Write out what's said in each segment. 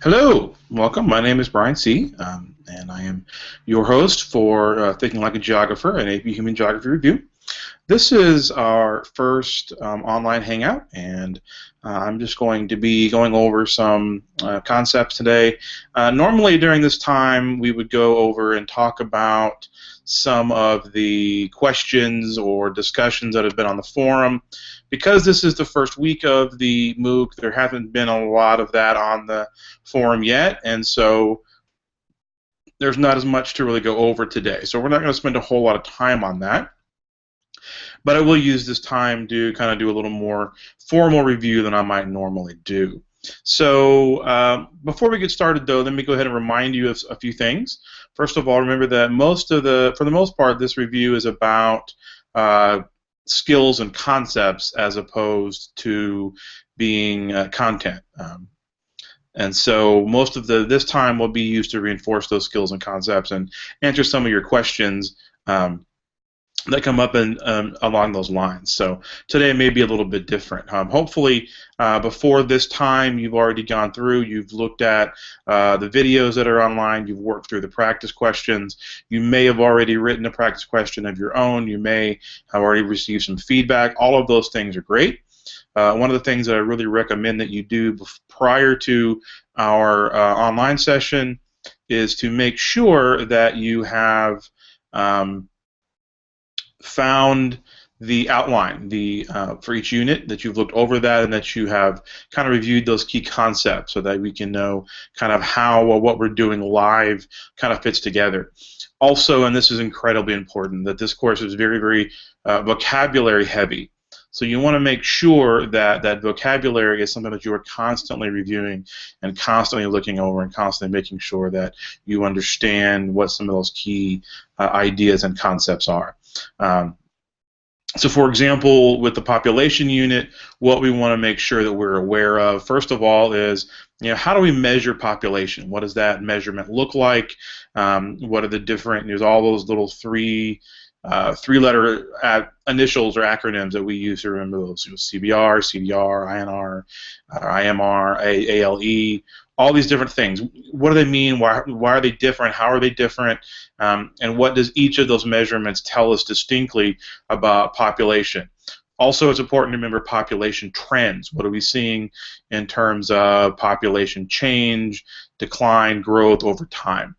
Hello, welcome. My name is Brian Seay, and I am your host for Thinking Like a Geographer, an AP Human Geography Review. This is our first online hangout, and I'm just going to be going over some concepts today. Normally during this time, we would go over and talk about some of the questions or discussions that have been on the forum. Because this is the first week of the MOOC, there haven't been a lot of that on the forum yet, and so there's not as much to really go over today. So we're not going to spend a whole lot of time on that. But I will use this time to kind of do a little more formal review than I might normally do. So before we get started, though, let me go ahead and remind you of a few things. First of all, remember that for the most part, this review is about skills and concepts as opposed to being content. And so most of this time will be used to reinforce those skills and concepts and answer some of your questions that come up along those lines. So today may be a little bit different. Hopefully, before this time, you've already gone through, you've looked at the videos that are online, you've worked through the practice questions, you may have already written a practice question of your own, you may have already received some feedback. All of those things are great. One of the things that I really recommend that you do prior to our online session is to make sure that you have found the outline for each unit, that you've looked over that, and that you have kind of reviewed those key concepts so that we can know kind of how what we're doing live kind of fits together. Also, and this is incredibly important, that this course is very, very vocabulary heavy. So you want to make sure that that vocabulary is something that you are constantly reviewing and constantly looking over and constantly making sure that you understand what some of those key ideas and concepts are. So for example, with the population unit, what we want to make sure that we're aware of, first of all, is how do we measure population? What does that measurement look like? What are the different, there's all those little three-letter initials or acronyms that we use to remember those. CBR, CDR, INR, IMR, ALE, all these different things. What do they mean? Why are they different? How are they different? And what does each of those measurements tell us distinctly about population? Also, it's important to remember population trends. What are we seeing in terms of population change, decline, growth over time?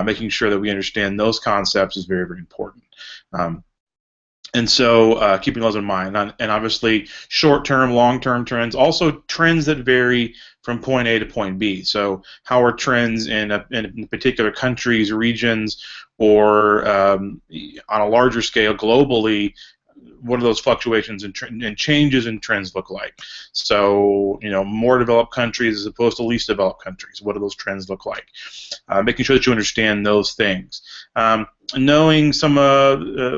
Making sure that we understand those concepts is very, very important. And so keeping those in mind, and obviously short-term, long-term trends, also trends that vary from point A to point B. So how are trends in particular countries, regions, or on a larger scale globally, what do those fluctuations and changes in trends look like? So, more developed countries as opposed to least developed countries, what do those trends look like? Making sure that you understand those things. Knowing some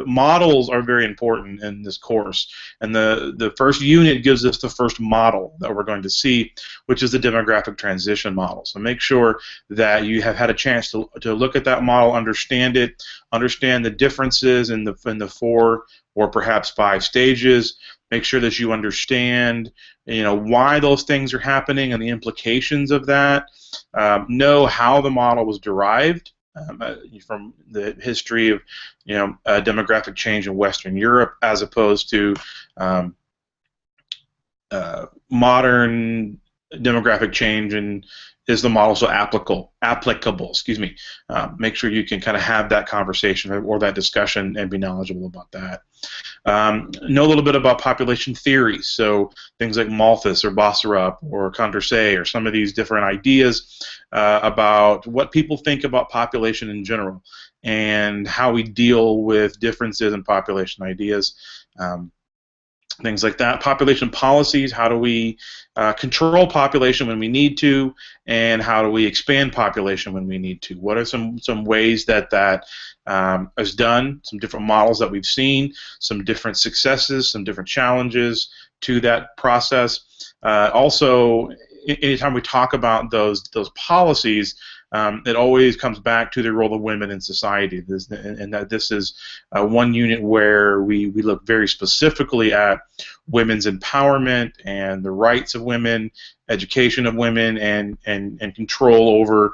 models are very important in this course, and the first unit gives us the first model that we're going to see, which is the demographic transition model. So make sure that you have had a chance to look at that model, understand it, understand the differences in the 4 or perhaps 5 stages. Make sure that you understand why those things are happening and the implications of that. Know how the model was derived. From the history of demographic change in Western Europe as opposed to modern demographic change, and is the model so applicable? Excuse me. Make sure you can kind of have that conversation or that discussion and be knowledgeable about that. Know a little bit about population theory, so things like Malthus or Bosserup or Condorcet or some of these different ideas about what people think about population in general and how we deal with differences in population ideas. Things like that. Population policies, how do we control population when we need to, and how do we expand population when we need to? What are some ways that is done, some different models that we've seen, some different successes, some different challenges to that process. Also, anytime we talk about those policies, it always comes back to the role of women in society, and that this is one unit where we look very specifically at women's empowerment and the rights of women, education of women, and control over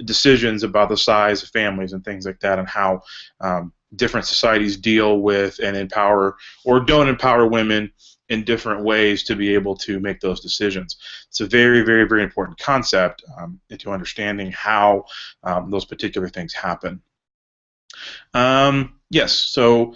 decisions about the size of families and things like that, and how different societies deal with and empower or don't empower women in different ways to be able to make those decisions. It's a very, very, very important concept into understanding how those particular things happen. Yes, so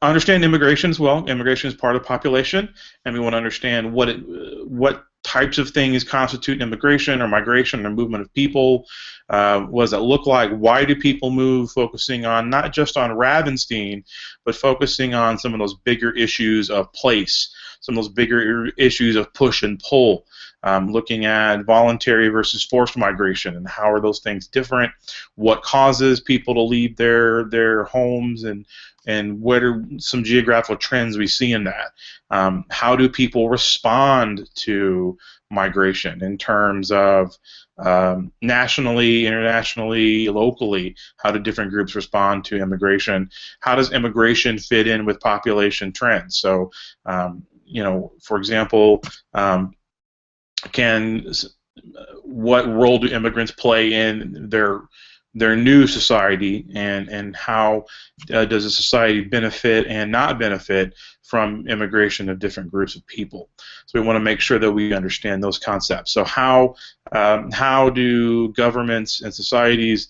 understand immigration as well. Immigration is part of population, and we want to understand what types of things constitute immigration or migration or movement of people. What does that look like? Why do people move? Focusing on not just on Ravenstein, but focusing on some of those bigger issues of place, some of those bigger issues of push and pull. Looking at voluntary versus forced migration and how are those things different? What causes people to leave their homes, and what are some geographical trends we see in that? How do people respond to migration in terms of nationally, internationally, locally? How do different groups respond to immigration? How does immigration fit in with population trends? So, you know, for example, what role do immigrants play in their new society, and how does a society benefit and not benefit from immigration of different groups of people? So we want to make sure that we understand those concepts. So how do governments and societies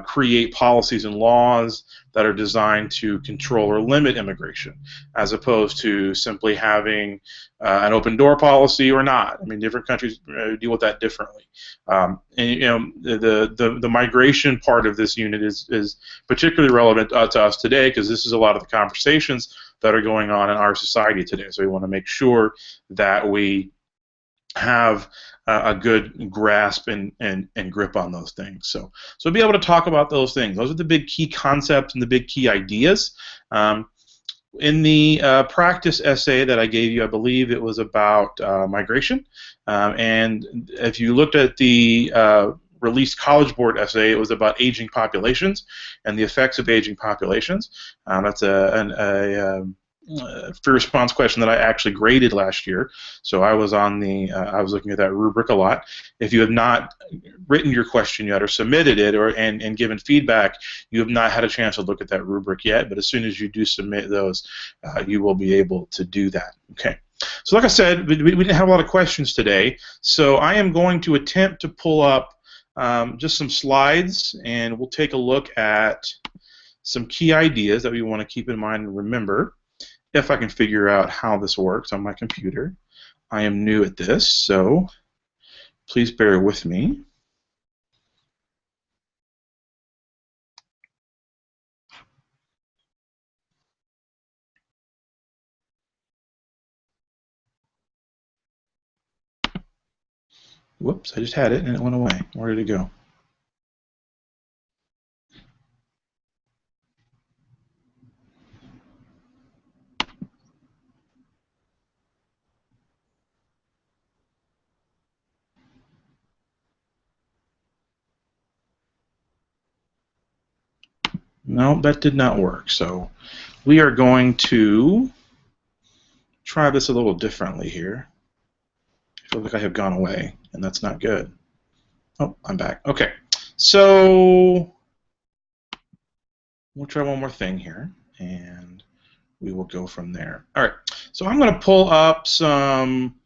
create policies and laws that are designed to control or limit immigration, as opposed to simply having an open door policy or not? I mean, different countries deal with that differently. And you know, the migration part of this unit is particularly relevant to us today, because this is a lot of the conversations that are going on in our society today. So we want to make sure that we have a good grasp and grip on those things. So be able to talk about those things. Those are the big key concepts and the big key ideas. In the practice essay that I gave you, I believe it was about migration. And if you looked at the released College Board essay, it was about aging populations and the effects of aging populations. That's a free response question that I actually graded last year. So I was on the I was looking at that rubric a lot. If you have not written your question yet or submitted it and given feedback, you have not had a chance to look at that rubric yet. But as soon as you do submit those, you will be able to do that. Okay. So like I said, we didn't have a lot of questions today. So I am going to attempt to pull up just some slides, and we'll take a look at some key ideas that we want to keep in mind and remember. If I can figure out how this works on my computer. I am new at this, so please bear with me. Whoops, I just had it and it went away. Where did it go? No, that did not work. So we are going to try this a little differently here. I feel like I have gone away, and that's not good. Oh, I'm back. Okay, so we'll try one more thing here, and we will go from there. All right, so I'm going to pull up some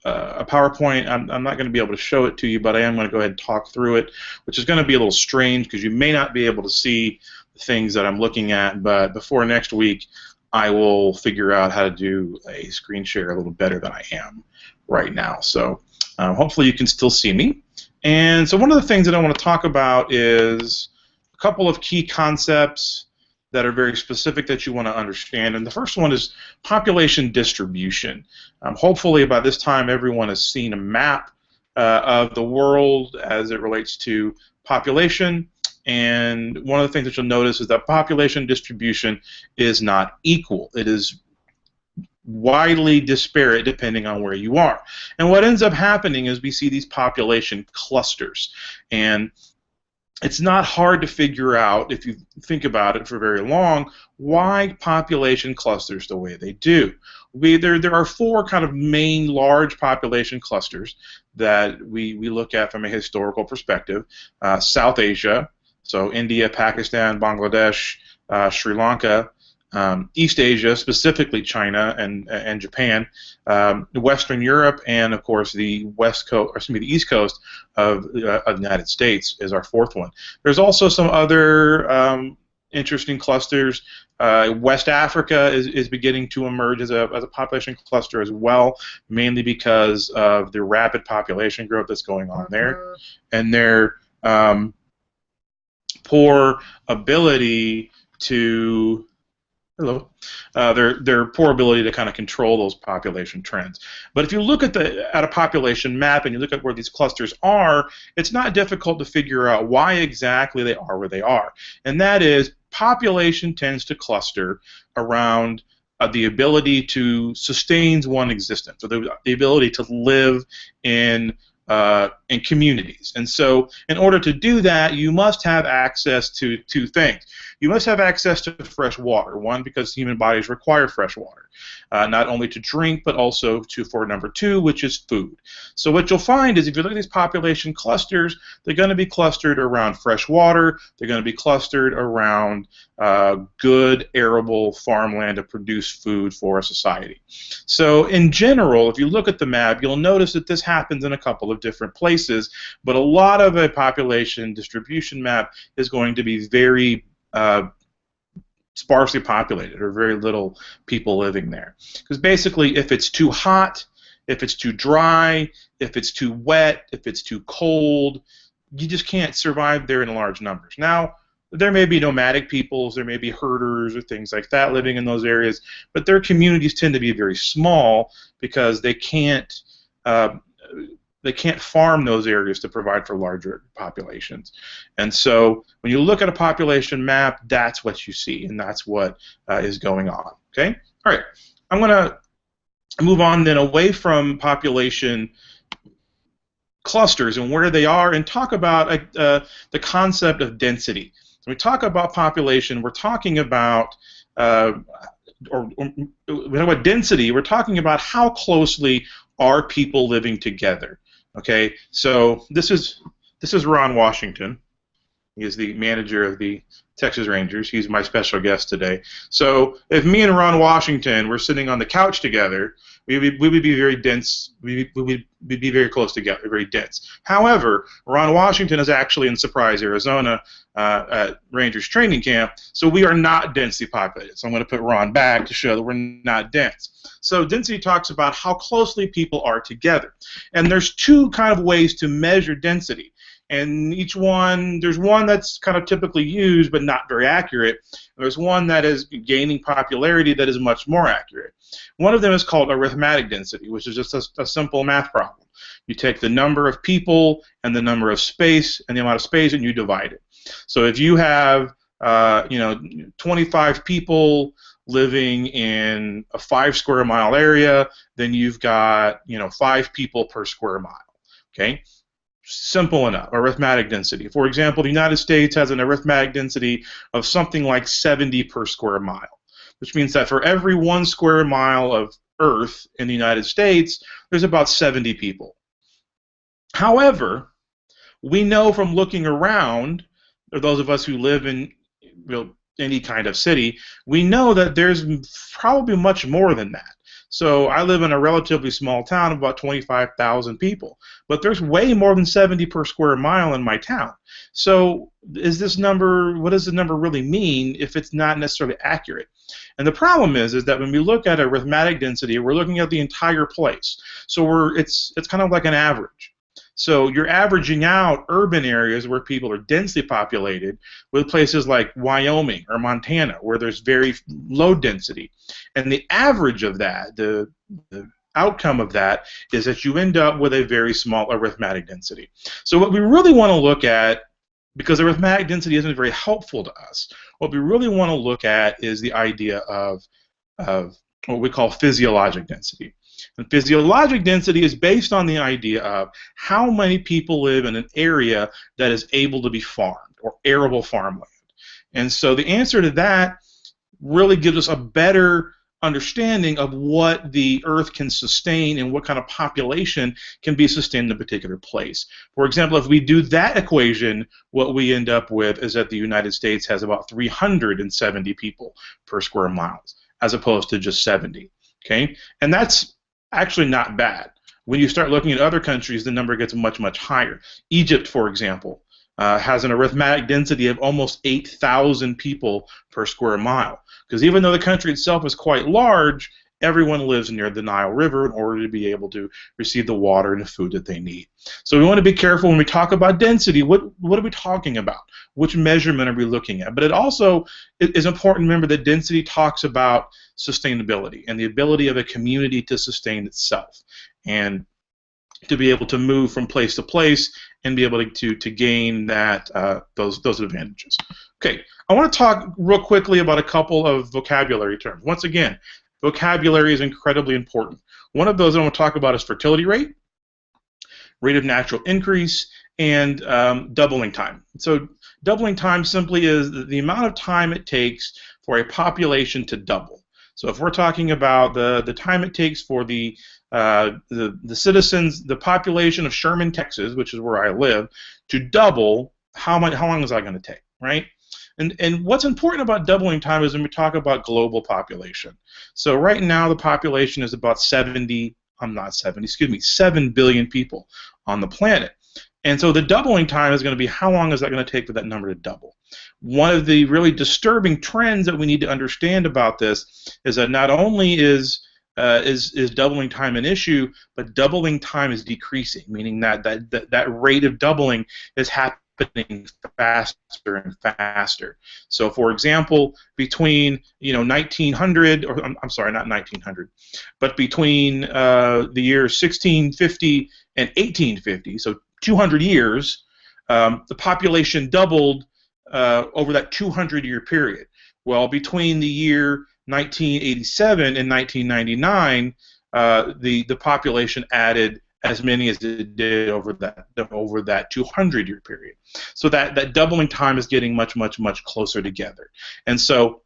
a PowerPoint. I'm not going to be able to show it to you, but I am going to go ahead and talk through it, which is going to be a little strange because you may not be able to see the things that I'm looking at, but before next week, I will figure out how to do a screen share a little better than I am right now. So hopefully you can still see me. And so one of the things that I want to talk about is a couple of key concepts that are very specific that you want to understand. And the first one is population distribution. Hopefully by this time everyone has seen a map of the world as it relates to population. And one of the things that you'll notice is that population distribution is not equal. It is widely disparate depending on where you are. And what ends up happening is we see these population clusters. And it's not hard to figure out, if you think about it for very long, why population clusters the way they do. There are four kind of main large population clusters that we look at from a historical perspective. South Asia, so India, Pakistan, Bangladesh, Sri Lanka. East Asia, specifically China and Japan, Western Europe, and of course the East Coast of the United States is our fourth one. There's also some other interesting clusters. West Africa is beginning to emerge as a population cluster as well, mainly because of the rapid population growth that's going on there, and their poor ability to their poor ability to kind of control those population trends. But if you look at a population map and you look at where these clusters are, it's not difficult to figure out why exactly they are where they are. And that is, population tends to cluster around the ability to sustain one's existence, or the ability to live in communities. And so in order to do that, you must have access to two things. You must have access to fresh water. One, because human bodies require fresh water, not only to drink, but also for number two, which is food. So what you'll find is if you look at these population clusters, they're going to be clustered around fresh water. They're going to be clustered around good arable farmland to produce food for a society. So in general, if you look at the map, you'll notice that this happens in a couple of different places, but a lot of a population distribution map is going to be very sparsely populated, or very little people living there. Because basically, if it's too hot, if it's too dry, if it's too wet, if it's too cold, you just can't survive there in large numbers. Now, there may be nomadic peoples, there may be herders or things like that living in those areas, but their communities tend to be very small because they can't farm those areas to provide for larger populations. And so when you look at a population map, that's what you see, and that's what is going on. Okay? All right. I'm going to move on then away from population clusters and where they are, and talk about the concept of density. When we talk about population, we're talking about when we talk about density, we're talking about how closely are people living together. Okay, so this is Ron Washington. He is the manager of the Texas Rangers. He's my special guest today. So if me and Ron Washington were sitting on the couch together, we would be very dense. We would be very close together, very dense. However, Ron Washington is actually in Surprise, Arizona, at Rangers training camp, so we are not densely populated. So I'm going to put Ron back to show that we're not dense. So density talks about how closely people are together. And there's two kind of ways to measure density. And each one, there's one that's kind of typically used but not very accurate. There's one that is gaining popularity that is much more accurate. One of them is called arithmetic density, which is just a simple math problem. You take the number of people and the number of space and the amount of space, and you divide it. So if you have 25 people living in a 5 square mile area, then you've got 5 people per square mile. Okay. Simple enough, arithmetic density. For example, the United States has an arithmetic density of something like 70 per square mile, which means that for every 1 square mile of Earth in the United States, there's about 70 people. However, we know from looking around, or those of us who live in any kind of city, we know that there's probably much more than that. So I live in a relatively small town of about 25,000 people, but there's way more than 70 per square mile in my town. So is this number, what does the number really mean if it's not necessarily accurate? And the problem is that when we look at arithmetic density, we're looking at the entire place. So it's kind of like an average. So you're averaging out urban areas where people are densely populated with places like Wyoming or Montana where there's very low density. And the average of that, the outcome of that, is that you end up with a very small arithmetic density. So what we really want to look at, because arithmetic density isn't very helpful to us, what we really want to look at is the idea of what we call physiologic density. And physiologic density is based on the idea of how many people live in an area that is able to be farmed, or arable farmland. And so the answer to that really gives us a better understanding of what the Earth can sustain and what kind of population can be sustained in a particular place. For example, if we do that equation, what we end up with is that the United States has about 370 people per square miles, as opposed to just 70. Okay, and that's actually not bad. When you start looking at other countries, the number gets much, much higher. Egypt, for example, has an arithmetic density of almost 8,000 people per square mile. Because even though the country itself is quite large, everyone lives near the Nile River in order to be able to receive the water and the food that they need. So we want to be careful when we talk about density. What are we talking about? Which measurement are we looking at? But it also is important to remember that density talks about sustainability and the ability of a community to sustain itself and to be able to move from place to place and be able to gain that those advantages. Okay, I want to talk real quickly about a couple of vocabulary terms. Once again, vocabulary is incredibly important. One of those I want to talk about is fertility rate, rate of natural increase, and doubling time. So doubling time simply is the amount of time it takes for a population to double. So if we're talking about the time it takes for the citizens, the population of Sherman, Texas, which is where I live, to double, how long is that going to take, right? And what's important about doubling time is when we talk about global population. So right now the population is about 7 billion people on the planet. And so the doubling time is going to be how long is that going to take for that number to double. One of the really disturbing trends that we need to understand about this is that not only is doubling time an issue, but doubling time is decreasing, meaning that rate of doubling is happening faster and faster. So, for example, between 1900, or I'm sorry, not 1900, but between the years 1650 and 1850, so 200 years, the population doubled over that 200-year period. Well, between the year 1987 and 1999, the population added as many as it did over that 200-year period. So that doubling time is getting much, much, much closer together. And so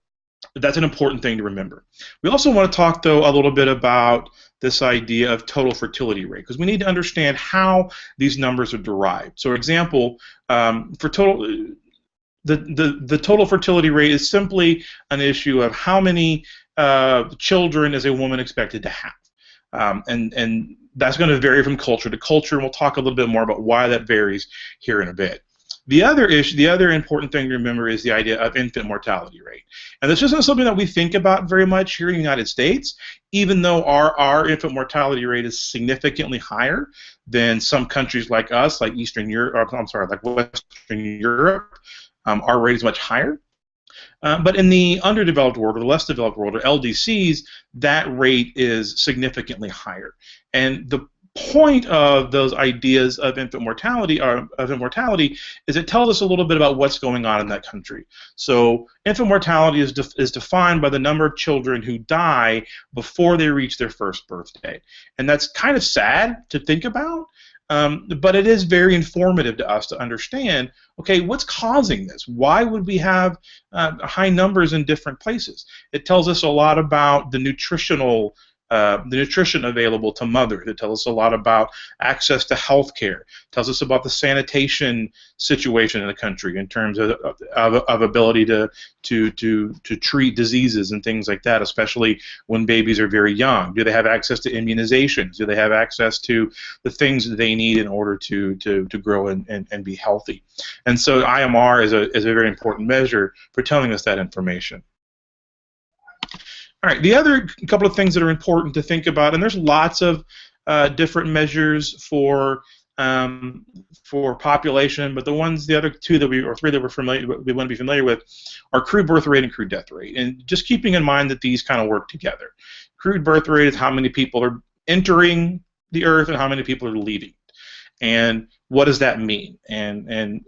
that's an important thing to remember. We also want to talk, though, a little bit about this idea of total fertility rate, because we need to understand how these numbers are derived. So, for example, the total fertility rate is simply an issue of how many children is a woman expected to have. And that's going to vary from culture to culture, and we'll talk a little bit more about why that varies here in a bit. The other important thing to remember is the idea of infant mortality rate. And this isn't something that we think about very much here in the United States, even though our infant mortality rate is significantly higher than some countries like us, like Eastern Europe, like Western Europe. Our rate is much higher. But in the underdeveloped world, or the less developed world, or LDCs, that rate is significantly higher. And the point of those ideas of infant mortality is it tells us a little bit about what's going on in that country. So infant mortality is defined by the number of children who die before they reach their first birthday. And that's kind of sad to think about. But it is very informative to us to understand, okay, what's causing this? Why would we have high numbers in different places? It tells us a lot about the nutrition available to mothers. It tells us a lot about access to health care. It tells us about the sanitation situation in the country in terms of ability to treat diseases and things like that, especially when babies are very young. Do they have access to immunizations? Do they have access to the things that they need in order to grow and be healthy? And so IMR is a very important measure for telling us that information. All right, the other couple of things that are important to think about, and there's lots of different measures for population, but the other two that we want to be familiar with are crude birth rate and crude death rate, and just keeping in mind that these kind of work together. Crude birth rate is how many people are entering the Earth and how many people are leaving, and what does that mean? And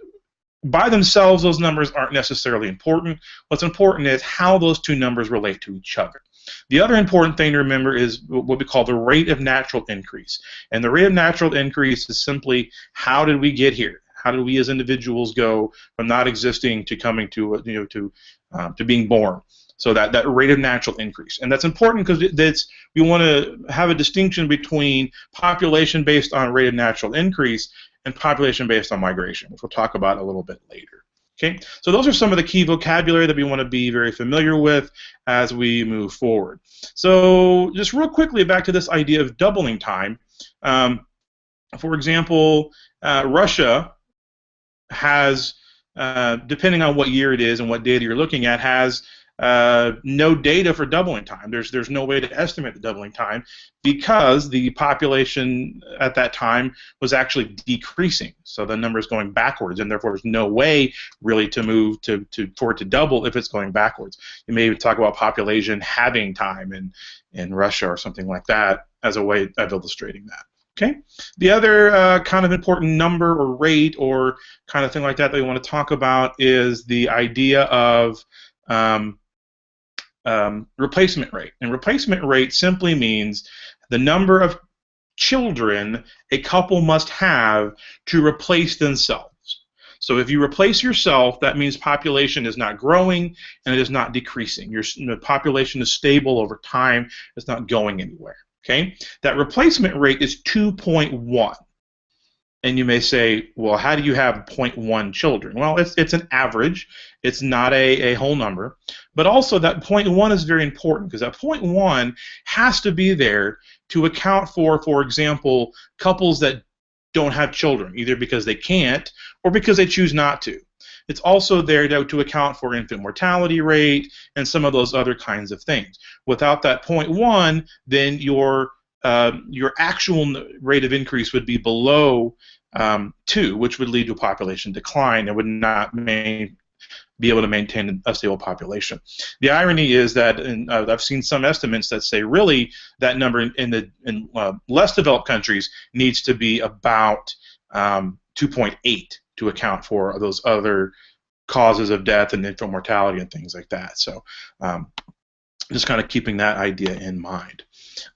by themselves, those numbers aren't necessarily important. What's important is how those two numbers relate to each other. The other important thing to remember is what we call the rate of natural increase. And the rate of natural increase is simply, how did we get here? How did we as individuals go from not existing to coming to to being born? So that rate of natural increase, and that's important because we want to have a distinction between population based on rate of natural increase and population based on migration, which we'll talk about a little bit later. Okay, so those are some of the key vocabulary that we want to be very familiar with as we move forward. So just real quickly back to this idea of doubling time. For example, Russia has, depending on what year it is and what data you're looking at, has no data for doubling time. There's no way to estimate the doubling time because the population at that time was actually decreasing. So the number is going backwards, and therefore there's no way really to move for it to double if it's going backwards. You may even talk about population having time in Russia or something like that as a way of illustrating that. Okay. The other kind of important number or rate or kind of thing like that we want to talk about is the idea of replacement rate. And replacement rate simply means the number of children a couple must have to replace themselves. So if you replace yourself, that means population is not growing and it is not decreasing. The population is stable over time. It's not going anywhere. Okay? That replacement rate is 2.1. And you may say, well, how do you have 0.1 children? Well, it's an average. It's not a whole number. But also that 0.1 is very important because that 0.1 has to be there to account for example, couples that don't have children, either because they can't or because they choose not to. It's also there to account for infant mortality rate and some of those other kinds of things. Without that 0.1, then your actual rate of increase would be below 2, which would lead to a population decline and would not be able to maintain a stable population. The irony is that I've seen some estimates that say really that number in less developed countries needs to be about 2.8 to account for those other causes of death and infant mortality and things like that. So just kind of keeping that idea in mind.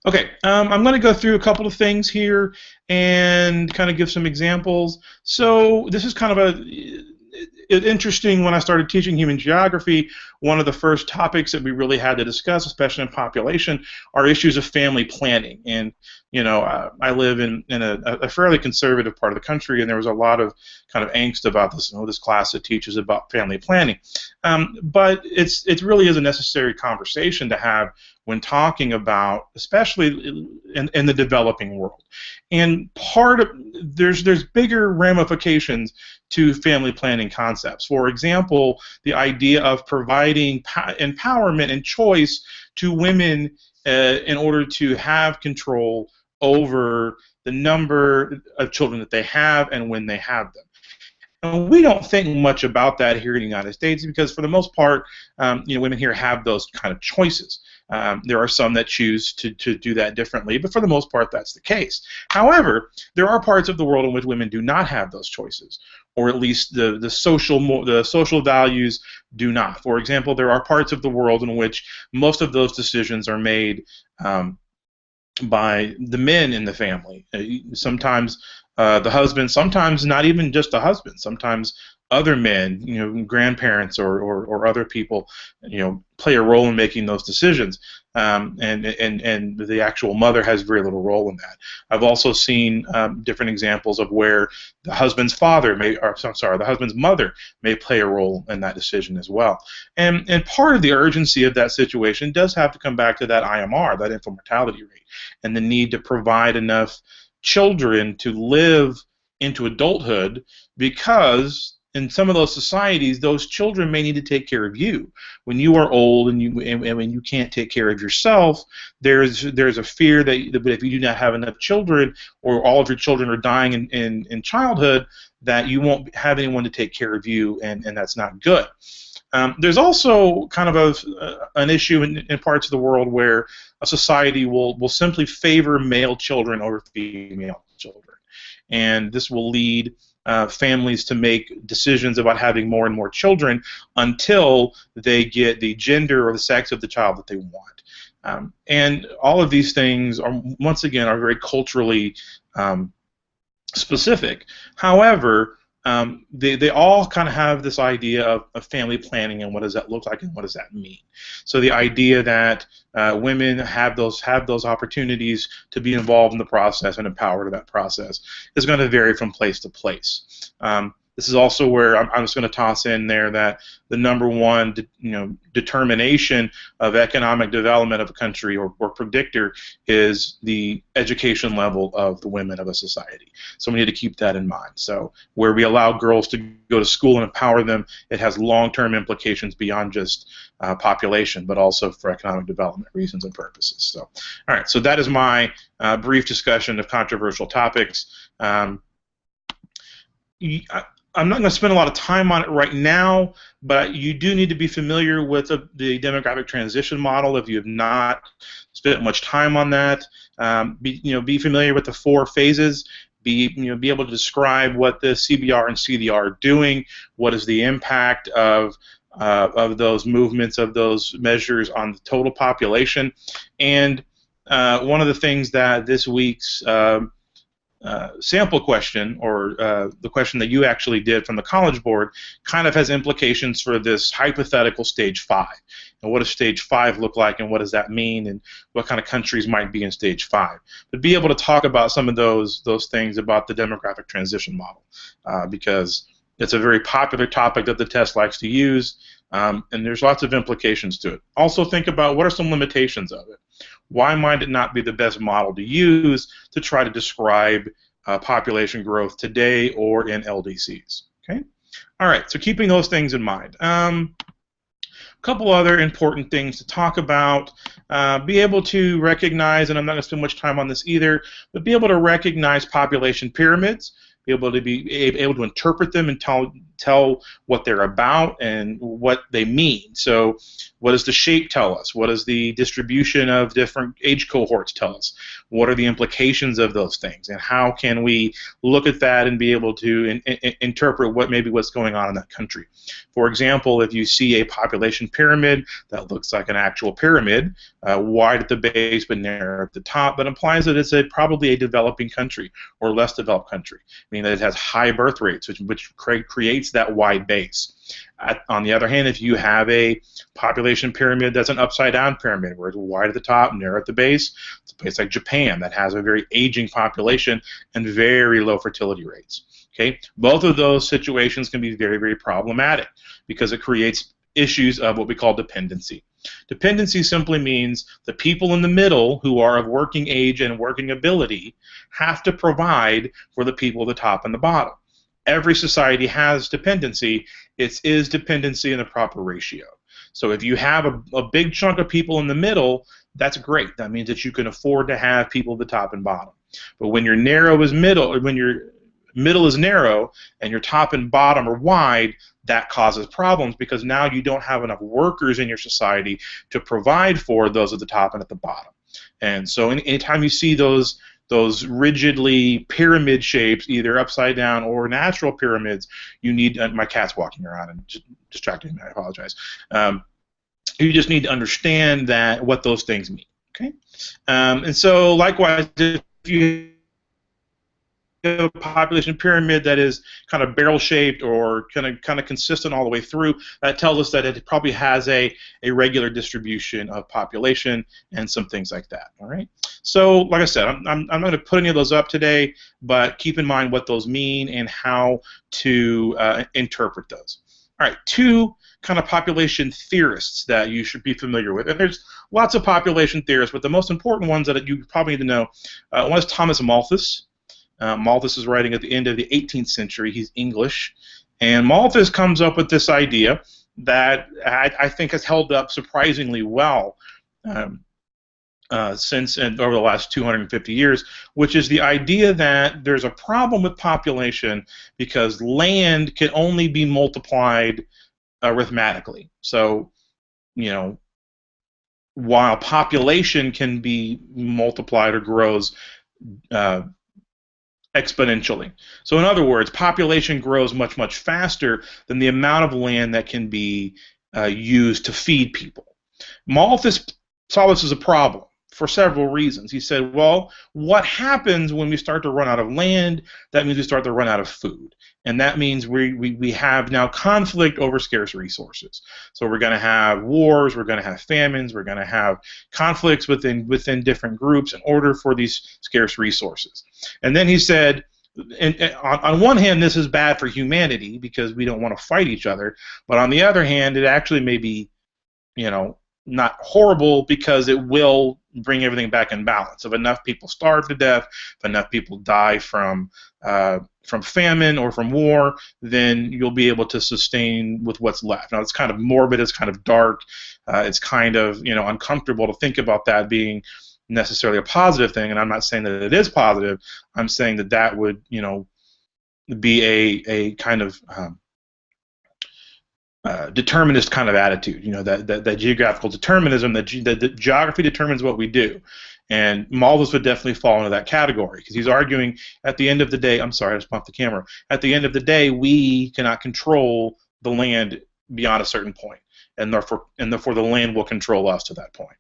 Okay, I'm going to go through a couple of things here and kind of give some examples. So this is kind of interesting. When I started teaching human geography, one of the first topics that we really had to discuss, especially in population, are issues of family planning. And I live in a fairly conservative part of the country, and there was a lot of kind of angst about this. This class that teaches about family planning, but it really is a necessary conversation to have when talking about, especially in the developing world. And there's bigger ramifications to family planning concepts. For example, the idea of providing empowerment and choice to women in order to have control over the number of children that they have and when they have them. And we don't think much about that here in the United States because, for the most part, women here have those kind of choices. There are some that choose to do that differently, but for the most part, that's the case. However, there are parts of the world in which women do not have those choices, or at least the social values do not. For example, there are parts of the world in which most of those decisions are made by the men in the family. Sometimes the husband, sometimes not even just the husband, sometimes other men, grandparents or other people, play a role in making those decisions, and the actual mother has very little role in that. I've also seen different examples of where the husband's the husband's mother may play a role in that decision as well. And part of the urgency of that situation does have to come back to that IMR, that infant mortality rate, and the need to provide enough children to live into adulthood, because in some of those societies, those children may need to take care of you. When you are old and when you can't take care of yourself, there's a fear that if you do not have enough children, or all of your children are dying in childhood, that you won't have anyone to take care of you, and that's not good. There's also kind of an issue in parts of the world where a society will simply favor male children over female children, and this will lead families to make decisions about having more and more children until they get the gender or the sex of the child that they want. And all of these things are, once again, are very culturally specific. However, they all kind of have this idea of family planning and what does that look like and what does that mean. So the idea that women have those opportunities to be involved in the process and empowered in that process is going to vary from place to place. This is also where I'm just going to toss in there that the number one determination of economic development of a country or predictor is the education level of the women of a society. So we need to keep that in mind. So where we allow girls to go to school and empower them, it has long-term implications beyond just population, but also for economic development reasons and purposes. So, all right. So that is my brief discussion of controversial topics. I'm not going to spend a lot of time on it right now, but you do need to be familiar with the demographic transition model if you have not spent much time on that. Be familiar with the 4 phases. Be able to describe what the CBR and CDR are doing. What is the impact of those movements, of those measures on the total population? And one of the things that this week's sample question, or the question that you actually did from the College Board, kind of has implications for this hypothetical stage 5. And what does stage 5 look like, and what does that mean, and what kind of countries might be in stage 5? But be able to talk about some of those things about the demographic transition model, because it's a very popular topic that the test likes to use, and there's lots of implications to it. Also think about what are some limitations of it. Why might it not be the best model to use to try to describe population growth today or in LDCs? Okay. All right. So keeping those things in mind. A couple other important things to talk about. Be able to recognize, and I'm not going to spend much time on this either, but be able to recognize population pyramids. Be able to interpret them and tell what they're about and what they mean. So what does the shape tell us? What does the distribution of different age cohorts tell us? What are the implications of those things? And how can we look at that and be able to interpret what's going on in that country? For example, if you see a population pyramid that looks like an actual pyramid, wide at the base but narrow at the top, that implies that it's probably a developing country or less developed country, meaning that it has high birth rates, which creates that wide base. On the other hand, if you have a population pyramid that's an upside-down pyramid, where it's wide at the top, narrow at the base, it's a place like Japan that has a very aging population and very low fertility rates. Okay, both of those situations can be very, very problematic because it creates issues of what we call dependency. Dependency simply means the people in the middle who are of working age and working ability have to provide for the people at the top and the bottom. Every society has dependency. It is dependency in the proper ratio. So if you have a big chunk of people in the middle, that's great. That means that you can afford to have people at the top and bottom. But when your narrow is middle, or when your middle is narrow and your top and bottom are wide, that causes problems because now you don't have enough workers in your society to provide for those at the top and at the bottom. And so anytime you see those rigidly pyramid shapes, either upside down or natural pyramids, you need, my cat's walking around and distracting me, I apologize. You just need to understand what those things mean. Okay, and so likewise, if you a population pyramid that is kind of barrel-shaped or kind of consistent all the way through, that tells us that it probably has a regular distribution of population and some things like that. All right. So, like I said, I'm not going to put any of those up today, but keep in mind what those mean and how to interpret those. All right. 2 kind of population theorists that you should be familiar with, and there's lots of population theorists, but the most important ones that you probably need to know. One is Thomas Malthus. Malthus is writing at the end of the 18th century. He's English. And Malthus comes up with this idea that I think has held up surprisingly well since and over the last 250 years, which is the idea that there's a problem with population because land can only be multiplied arithmetically. So, while population can be multiplied or grows exponentially. So in other words, population grows much, much faster than the amount of land that can be used to feed people. Malthus saw this as a problem for several reasons. He said, well, what happens when we start to run out of land? That means we start to run out of food. And that means we have now conflict over scarce resources. So we're going to have wars, we're going to have famines, we're going to have conflicts within different groups in order for these scarce resources. And then he said, and on one hand, this is bad for humanity because we don't want to fight each other. But on the other hand, it actually may be, not horrible because it will bring everything back in balance. If enough people starve to death, if enough people die from famine or from war, then you'll be able to sustain with what's left. Now, it's kind of morbid, it's kind of dark, it's kind of uncomfortable to think about that being necessarily a positive thing, and I'm not saying that it is positive. I'm saying that that would be a kind of determinist kind of attitude, that geographical determinism, that geography determines what we do. And Malthus would definitely fall into that category because he's arguing at the end of the day, I'm sorry, I just bumped the camera. At the end of the day, we cannot control the land beyond a certain point, and therefore the land will control us to that point.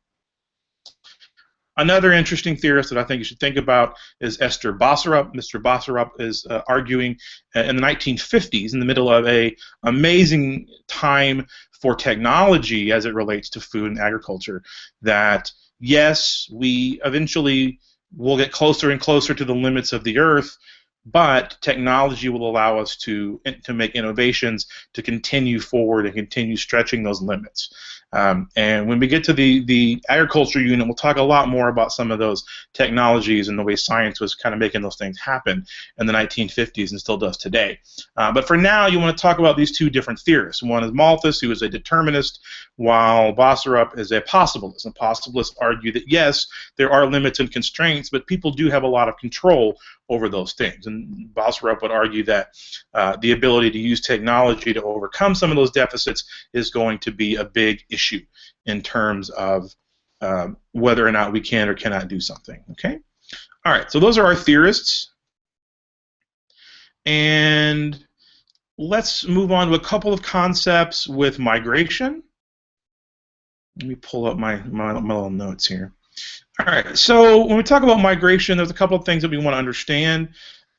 Another interesting theorist that I think you should think about is Esther Bosserup. Mr. Bosserup is arguing in the 1950s, in the middle of an amazing time for technology as it relates to food and agriculture, that yes, we eventually will get closer and closer to the limits of the earth, but technology will allow us to make innovations to continue forward and continue stretching those limits. And when we get to the agriculture unit, we'll talk a lot more about some of those technologies and the way science was kind of making those things happen in the 1950s and still does today. But for now, you want to talk about these two different theorists. One is Malthus, who is a determinist, while Bosserup is a possibilist. And possibilists argue that, yes, there are limits and constraints, but people do have a lot of control over those things. And Bosserup would argue that the ability to use technology to overcome some of those deficits is going to be a big issue in terms of whether or not we can or cannot do something. Okay? All right, so those are our theorists. And let's move on to a couple of concepts with migration. Let me pull up my little notes here. All right, so when we talk about migration, there's a couple of things that we want to understand.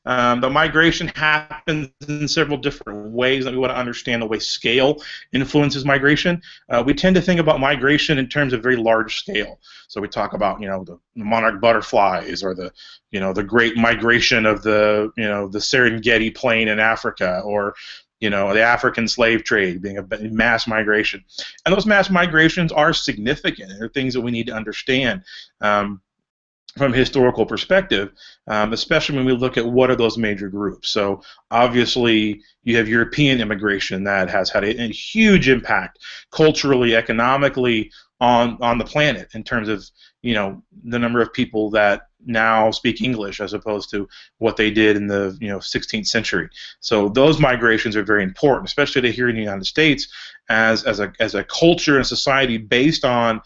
The migration happens in several different ways, and we want to understand the way scale influences migration. We tend to think about migration in terms of very large scale. So we talk about, the monarch butterflies, or the great migration of the Serengeti plain in Africa, or the African slave trade being a mass migration. And those mass migrations are significant. They're things that we need to understand from a historical perspective, especially when we look at what are those major groups. So obviously you have European immigration that has had a huge impact culturally, economically on the planet in terms of the number of people that now speak English as opposed to what they did in the 16th century. So those migrations are very important, especially here in the United States as a culture and society based on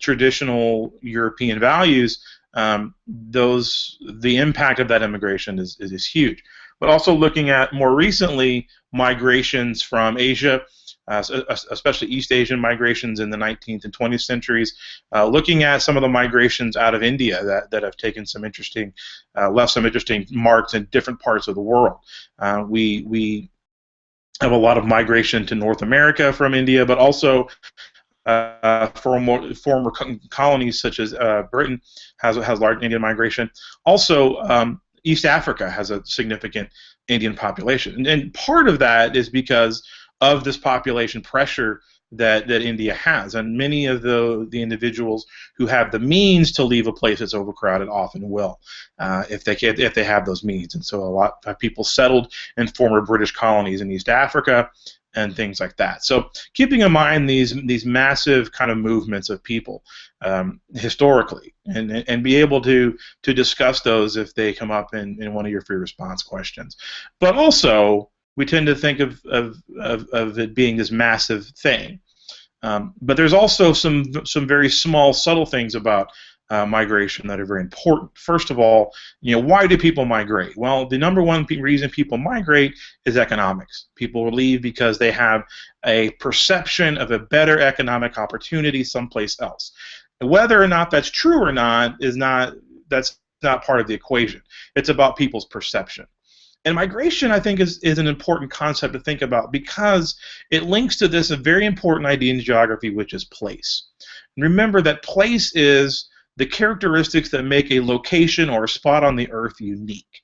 traditional European values. The impact of that immigration is huge. But also looking at more recently migrations from Asia, especially East Asian migrations in the 19th and 20th centuries, looking at some of the migrations out of India that have taken some interesting, left some interesting marks in different parts of the world. We have a lot of migration to North America from India, but also former colonies such as Britain has large Indian migration. Also, East Africa has a significant Indian population, and part of that is because of this population pressure that India has, and many of the individuals who have the means to leave a place that's overcrowded often will, if they have those means. And so a lot of people settled in former British colonies in East Africa and things like that. So keeping in mind these massive kind of movements of people historically, and be able to discuss those if they come up in one of your free response questions. But also, we tend to think of it being this massive thing. But there's also some very small, subtle things about migration that are very important. First of all, why do people migrate? Well, the number one reason people migrate is economics. People leave because they have a perception of a better economic opportunity someplace else. Whether or not that's true or not is not that's not part of the equation. It's about people's perception. And migration, I think, is an important concept to think about because it links to this a very important idea in geography, which is place. And remember that place is the characteristics that make a location or a spot on the earth unique.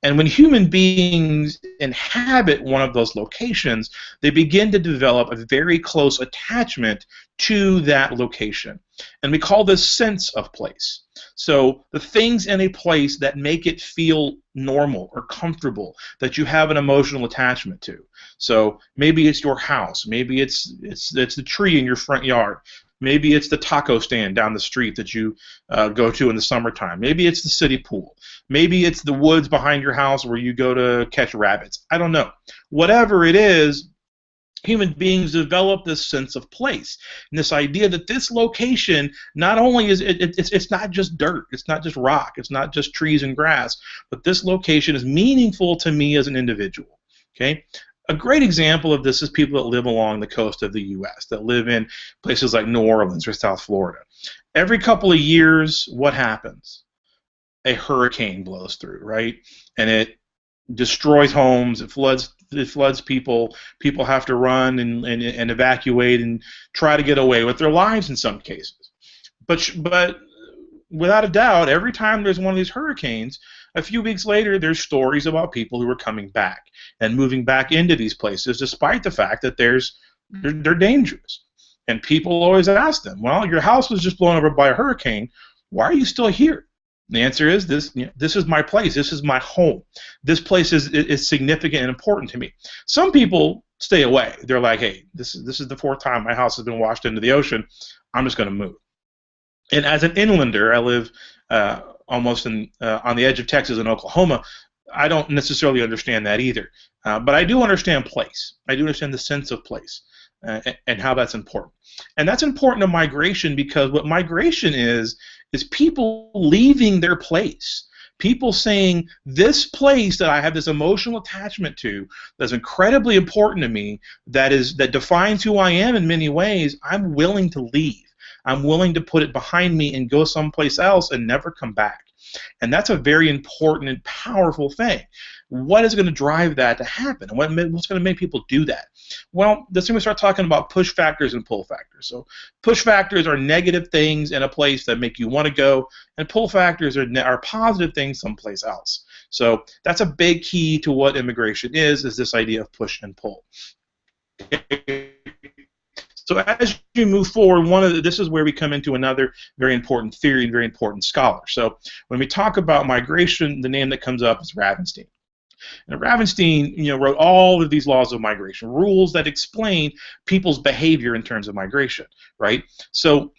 And when human beings inhabit one of those locations, they begin to develop a very close attachment to that location. And we call this sense of place. So the things in a place that make it feel normal or comfortable, that you have an emotional attachment to. So maybe it's your house, maybe it's the tree in your front yard, maybe it's the taco stand down the street that you go to in the summertime, maybe it's the city pool, maybe it's the woods behind your house where you go to catch rabbits. I don't know. Whatever it is, human beings develop this sense of place, and this idea that this location not only is it's not just dirt, it's not just rock, it's not just trees and grass, but this location is meaningful to me as an individual. Okay, a great example of this is people that live along the coast of the U.S., that live in places like New Orleans or South Florida. Every couple of years, what happens? A hurricane blows through, right, and it destroys homes, it floods people. People have to run and evacuate and try to get away with their lives in some cases. But without a doubt, every time there's one of these hurricanes, a few weeks later, there's stories about people who are coming back and moving back into these places, despite the fact that they're dangerous. And people always ask them, well, your house was just blown over by a hurricane. Why are you still here? The answer is this is my place. This is my home. This place is significant and important to me. Some people stay away. They're like, hey, this is the fourth time my house has been washed into the ocean. I'm just going to move. And as an inlander, I live almost on the edge of Texas and Oklahoma. I don't necessarily understand that either. But I do understand place. I do understand the sense of place and how that's important. And that's important to migration because what migration is people leaving their place. People saying, this place that I have this emotional attachment to, that's incredibly important to me, that defines who I am in many ways, I'm willing to leave. I'm willing to put it behind me and go someplace else and never come back. And that's a very important and powerful thing. What is going to drive that to happen? And what's going to make people do that? Well, that's when we start talking about push factors and pull factors. So push factors are negative things in a place that make you want to go, and pull factors are positive things someplace else. So that's a big key to what immigration is this idea of push and pull. So as you move forward, this is where we come into another very important theory and very important scholar. So when we talk about migration, the name that comes up is Ravenstein. And Ravenstein, wrote all of these laws of migration, rules that explain people's behavior in terms of migration, right? So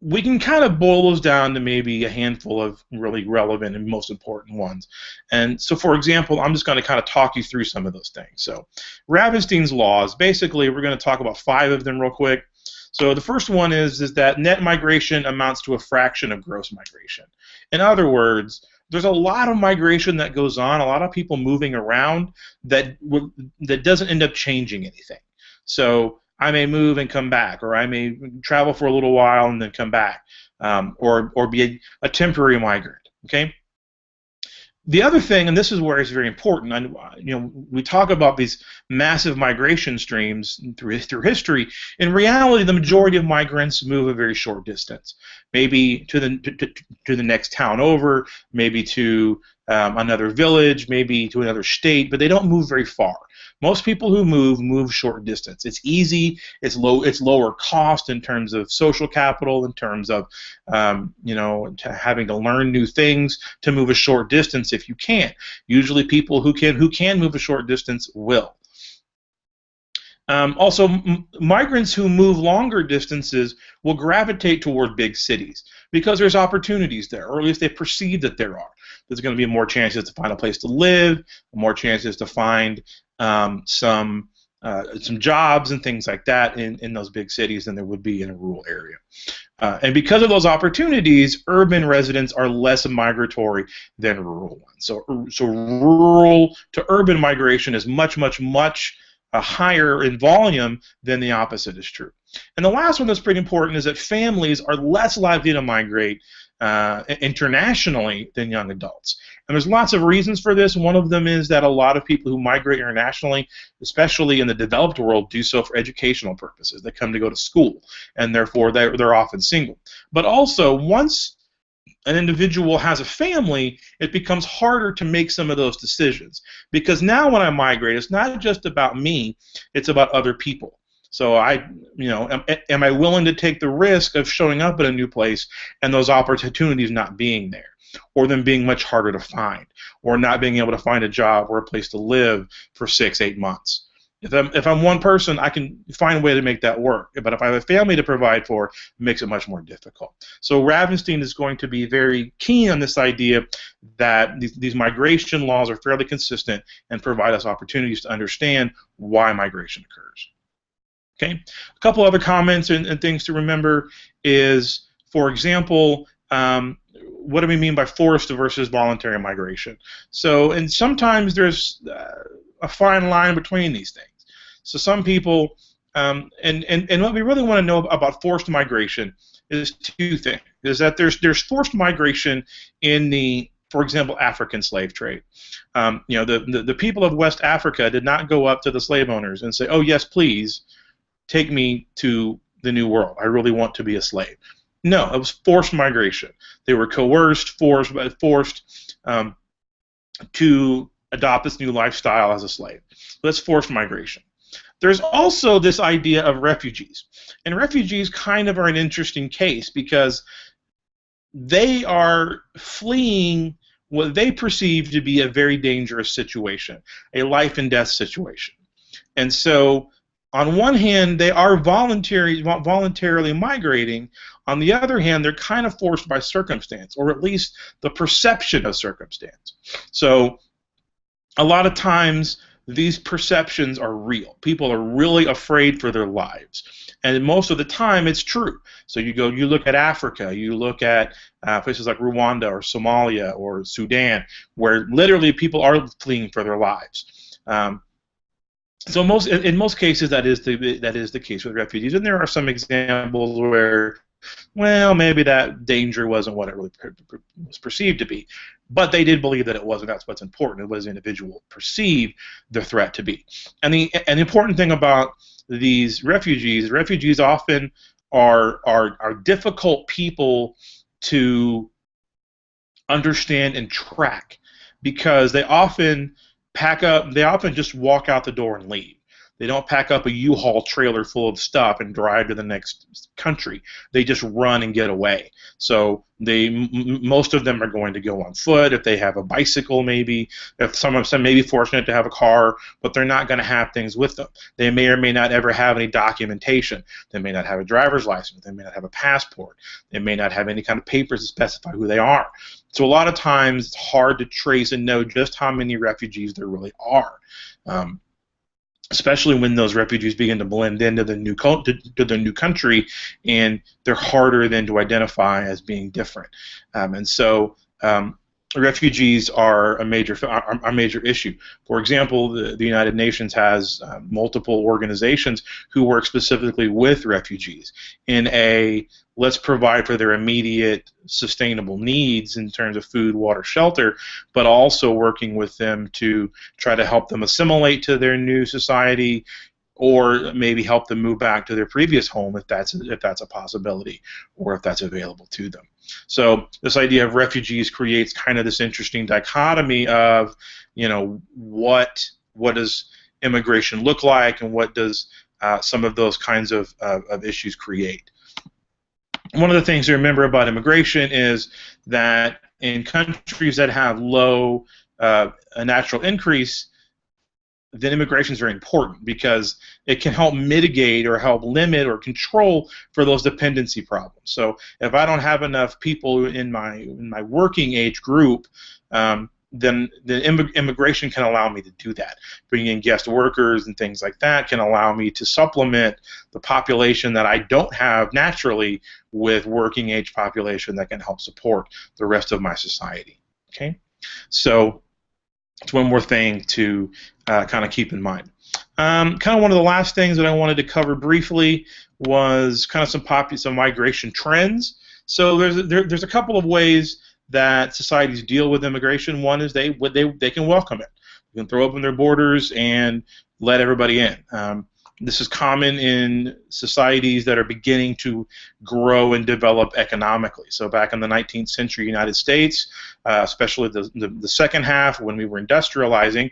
we can kind of boil those down to maybe a handful of really relevant and most important ones. And so, for example, I'm just going to kind of talk you through some of those things. So Ravenstein's laws, basically, we're going to talk about 5 of them real quick. So the first one is that net migration amounts to a fraction of gross migration. In other words, there's a lot of migration that goes on, a lot of people moving around that doesn't end up changing anything. So I may move and come back, or I may travel for a little while and then come back, or be a temporary migrant. Okay. The other thing, and this is where it's very important, we talk about these massive migration streams through history. In reality, the majority of migrants move a very short distance, maybe to the next town over, maybe to another village, maybe to another state, but they don't move very far. Most people who move short distance. It's easy. It's lower cost in terms of social capital, in terms of having to learn new things to move a short distance if you can. Usually, people who can move a short distance will. Also, migrants who move longer distances will gravitate toward big cities because there's opportunities there, or at least they perceive that there are. There's going to be more chances to find a place to live, more chances to find some jobs and things like that in those big cities than there would be in a rural area. And because of those opportunities, urban residents are less migratory than rural ones. So rural to urban migration is much higher in volume than the opposite is true. And the last one that's pretty important is that families are less likely to migrate internationally than young adults. And there's lots of reasons for this. One of them is that a lot of people who migrate internationally, especially in the developed world, do so for educational purposes. They come to go to school, and therefore they're often single. But also, once an individual has a family, it becomes harder to make some of those decisions. Because now when I migrate, it's not just about me, it's about other people. So am I willing to take the risk of showing up at a new place and those opportunities not being there, or them being much harder to find, or not being able to find a job or a place to live for 6-8 months? If I'm one person, I can find a way to make that work. But if I have a family to provide for, it makes it much more difficult. So Ravenstein is going to be very keen on this idea that these migration laws are fairly consistent and provide us opportunities to understand why migration occurs. Okay, a couple other comments and things to remember is, for example, what do we mean by forced versus voluntary migration? So, and sometimes there's a fine line between these things. So some people, and what we really want to know about forced migration is two things. Is that there's forced migration in the, for example, African slave trade. The people of West Africa did not go up to the slave owners and say, "Oh yes, please take me to the New World. I really want to be a slave." No, it was forced migration. They were coerced, forced to adopt this new lifestyle as a slave. That's forced migration. There's also this idea of refugees. And refugees kind of are an interesting case because they are fleeing what they perceive to be a very dangerous situation, a life and death situation. And so on one hand, they are voluntarily migrating. On the other hand, they're kind of forced by circumstance, or at least the perception of circumstance. So a lot of times, these perceptions are real. People are really afraid for their lives. And most of the time, it's true. So you look at Africa, you look at places like Rwanda or Somalia or Sudan, where literally people are fleeing for their lives. So in most cases, that is the case with refugees, and there are some examples where, well, maybe that danger wasn't what it really was perceived to be, but they did believe that it was, and that's what's important. It was the individual perceived the threat to be. And the important thing about these refugees often are difficult people to understand and track, because they often just walk out the door and leave. They don't pack up a U-Haul trailer full of stuff and drive to the next country. They just run and get away. So most of them are going to go on foot. If they have a bicycle, maybe. If some may be fortunate to have a car, but they're not going to have things with them. They may or may not ever have any documentation. They may not have a driver's license. They may not have a passport. They may not have any kind of papers to specify who they are. So a lot of times it's hard to trace and know just how many refugees there really are. Especially when those refugees begin to blend into the new country, and they're harder then to identify as being different. And so refugees are a major issue. For example, the United Nations has multiple organizations who work specifically with refugees in a let's provide for their immediate sustainable needs in terms of food, water, shelter, but also working with them to try to help them assimilate to their new society, or maybe help them move back to their previous home if that's a possibility, or if that's available to them. So this idea of refugees creates kind of this interesting dichotomy of, what does immigration look like, and what does some of those kinds of issues create. One of the things to remember about immigration is that in countries that have low natural increase, then immigration is very important, because it can help mitigate or help limit or control for those dependency problems. So if I don't have enough people in my working age group, then the immigration can allow me to do that. Bringing in guest workers and things like that can allow me to supplement the population that I don't have naturally with working age population that can help support the rest of my society. Okay, so it's one more thing to kind of keep in mind. Kind of one of the last things that I wanted to cover briefly was kind of some migration trends. So there's a couple of ways that societies deal with immigration. One is they can welcome it. They can throw open their borders and let everybody in. This is common in societies that are beginning to grow and develop economically. So back in the 19th century United States, especially the second half when we were industrializing,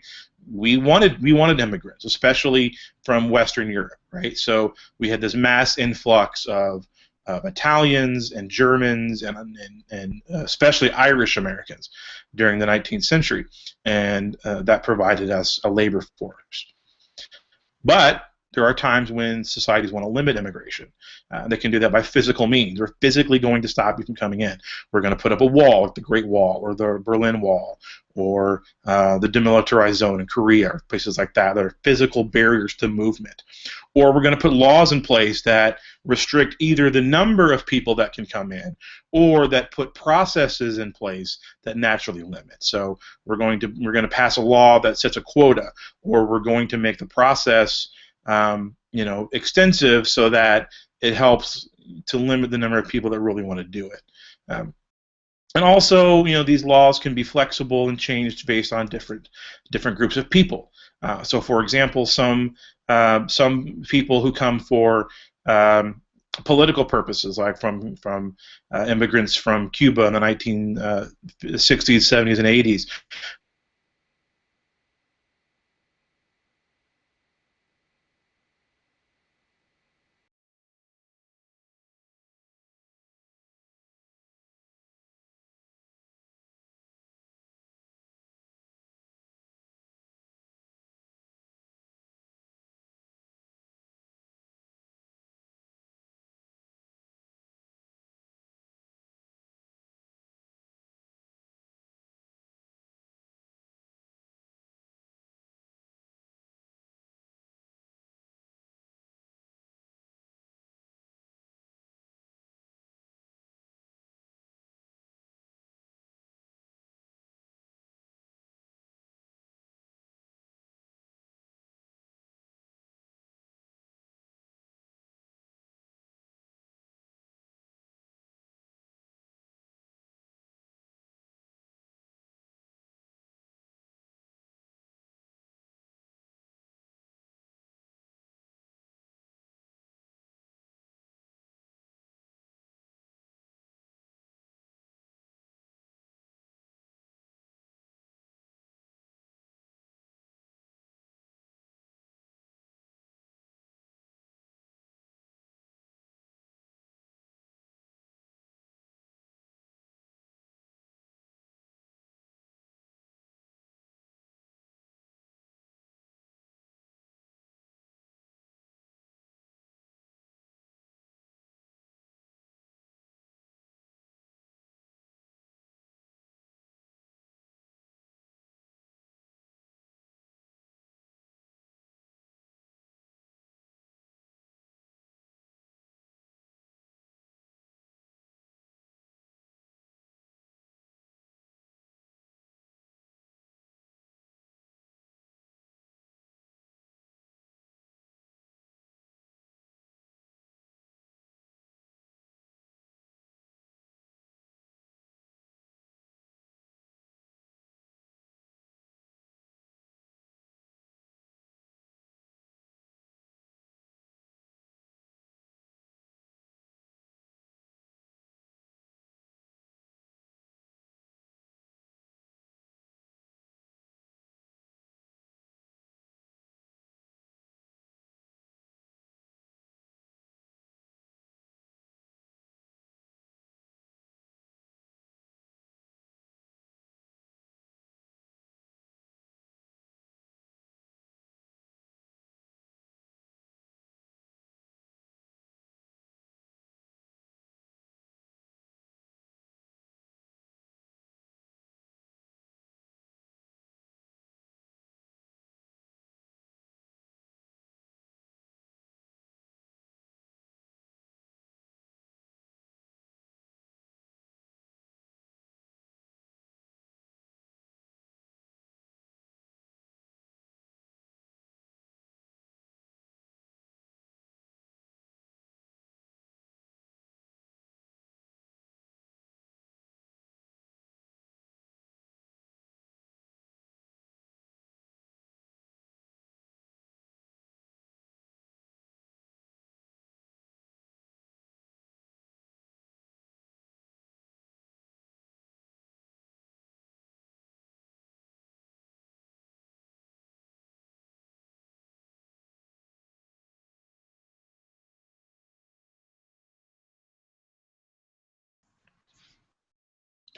we wanted immigrants, especially from Western Europe, right? So we had this mass influx of Italians and Germans and especially Irish Americans during the 19th century, and that provided us a labor force. But there are times when societies want to limit immigration. They can do that by physical means. We're physically going to stop you from coming in. We're going to put up a wall, like the Great Wall or the Berlin Wall or the demilitarized zone in Korea, or places like that. That are physical barriers to movement. Or we're going to put laws in place that restrict either the number of people that can come in or that put processes in place that naturally limit. So we're going to pass a law that sets a quota, or we're going to make the process extensive so that it helps to limit the number of people that really want to do it. And also, these laws can be flexible and changed based on different groups of people. So, for example, some people who come for political purposes, like from immigrants from Cuba in the 1960s, 70s, and 80s,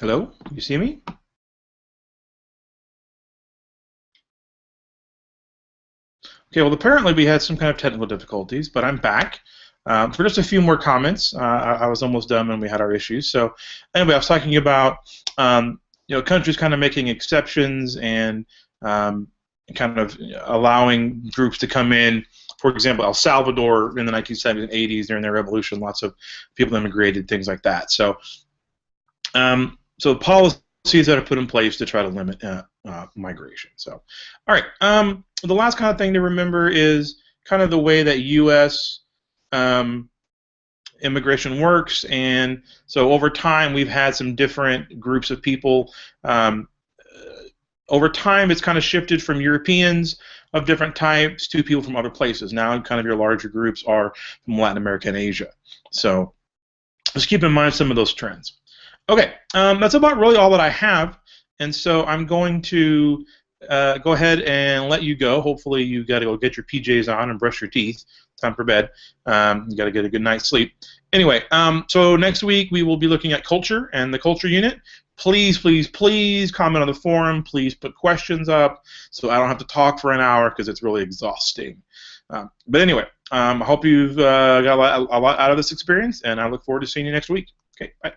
Hello? You see me? Okay, well, apparently we had some kind of technical difficulties, but I'm back for just a few more comments. I was almost done when we had our issues. So, anyway, I was talking about countries kind of making exceptions and kind of allowing groups to come in. For example, El Salvador in the 1970s and 80s during their revolution, lots of people immigrated, things like that. So policies that are put in place to try to limit migration. So, all right. The last kind of thing to remember is kind of the way that U.S. Immigration works, and so over time we've had some different groups of people. Over time, it's kind of shifted from Europeans of different types to people from other places. Now, kind of your larger groups are from Latin America and Asia. So, just keep in mind some of those trends. Okay, that's about really all that I have, and so I'm going to go ahead and let you go. Hopefully you got to go get your PJs on and brush your teeth. Time for bed. You got to get a good night's sleep. Anyway, so next week we will be looking at culture and the culture unit. Please, please, please comment on the forum. Please put questions up so I don't have to talk for an hour because it's really exhausting. But anyway, I hope you've got a lot out of this experience, and I look forward to seeing you next week. Okay, bye.